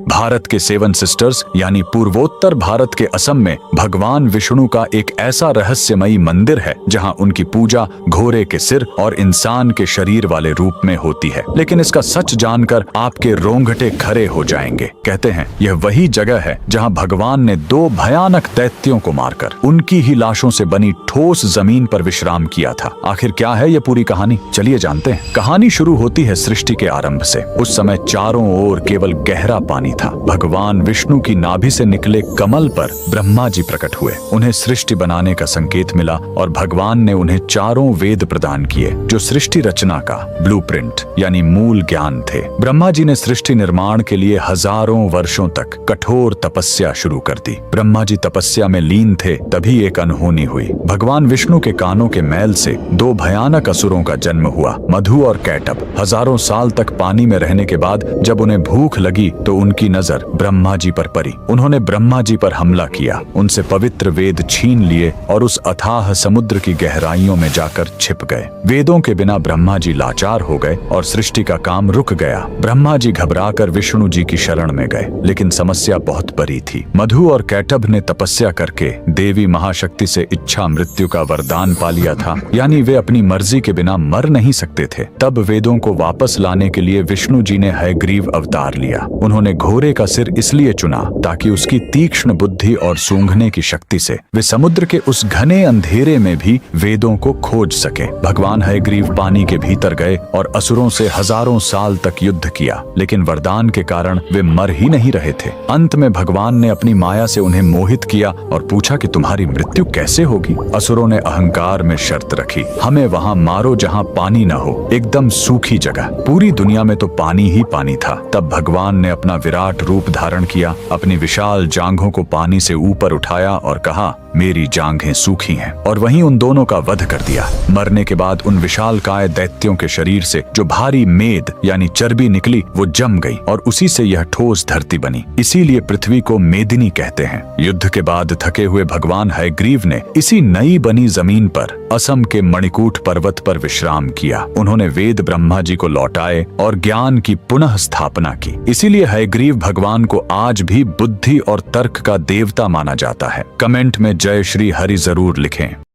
भारत के seven sisters यानी पूर्वोत्तर भारत के असम में भगवान विष्णु का एक ऐसा रहस्यमयी मंदिर है जहां उनकी पूजा घोड़े के सिर और इंसान के शरीर वाले रूप में होती है। लेकिन इसका सच जानकर आपके रोंगटे खड़े हो जाएंगे। कहते हैं यह वही जगह है जहां भगवान ने दो भयानक दैत्यों को मारकर उनकी ही लाशों से बनी ठोस जमीन पर विश्राम किया था। आखिर क्या है यह पूरी कहानी, चलिए जानते हैं। कहानी शुरू होती है सृष्टि के आरंभ से। उस समय चारों ओर केवल गहरा पानी था। भगवान विष्णु की नाभि से निकले कमल पर ब्रह्मा जी प्रकट हुए। उन्हें सृष्टि बनाने का संकेत मिला और भगवान ने उन्हें चारों वेद प्रदान किए जो सृष्टि रचना का ब्लूप्रिंट यानी मूल ज्ञान थे। ब्रह्मा जी ने सृष्टि निर्माण के लिए हजारों वर्षों तक कठोर तपस्या शुरू कर दी। ब्रह्मा जी तपस्या में लीन थे, तभी एक अनहोनी हुई। भगवान विष्णु के कानों के मैल से दो भयानक असुरों का जन्म हुआ, मधु और कैटभ। हजारों साल तक पानी में रहने के बाद जब उन्हें भूख लगी तो उनकी नजर ब्रह्मा जी पर पड़ी। उन्होंने ब्रह्मा जी पर हमला किया, उनसे पवित्र वेद छीन लिए और उस अथाह समुद्र की गहराइयों में जाकर छिप गए। वेदों के बिना ब्रह्मा जी लाचार हो गए और सृष्टि का काम रुक गया। ब्रह्मा जी घबराकर विष्णु जी की शरण में गए, लेकिन समस्या बहुत बड़ी थी। मधु और कैटभ ने तपस्या करके देवी महाशक्ति से इच्छा मृत्यु का वरदान पा लिया था, यानी वे अपनी मर्जी के बिना मर नहीं सकते थे। तब वेदों को वापस लाने के लिए विष्णु जी ने हयग्रीव अवतार लिया। उन्होंने घोड़े का सिर इसलिए चुना ताकि उसकी तीक्ष्ण बुद्धि और सूंघने की शक्ति से वे समुद्र के उस घने अंधेरे में भी वेदों को खोज सके। भगवान हयग्रीव पानी के भीतर गए और असुरों से हजारों साल तक युद्ध किया, लेकिन वरदान के कारण वे मर ही नहीं रहे थे। अंत में भगवान ने अपनी माया से उन्हें मोहित किया और पूछा कि तुम्हारी मृत्यु कैसे होगी। असुरों ने अहंकार में शर्त रखी, हमें वहां मारो जहां पानी न हो, एकदम सूखी जगह। पूरी दुनिया में तो पानी ही पानी था। तब भगवान ने अपना विराट रूप धारण किया, अपनी विशाल जांघों को पानी से ऊपर उठाया और कहा, मेरी जांघें सूखी हैं, और वहीं उन दोनों का वध कर दिया। मरने के बाद उन विशालकाय दैत्यों के शरीर से जो भारी मेद यानी चर्बी निकली वो जम गई और उसी से यह ठोस धरती बनी। इसीलिए पृथ्वी को मेदिनी कहते हैं। युद्ध के बाद थके हुए भगवान हयग्रीव ने इसी नई बनी जमीन पर असम के मणिकूट पर्वत पर विश्राम किया। उन्होंने वेद ब्रह्मा जी को लौटाए और ज्ञान की पुनः स्थापना की। इसीलिए हयग्रीव भगवान को आज भी बुद्धि और तर्क का देवता माना जाता है। कमेंट में जय श्री हरि जरूर लिखें।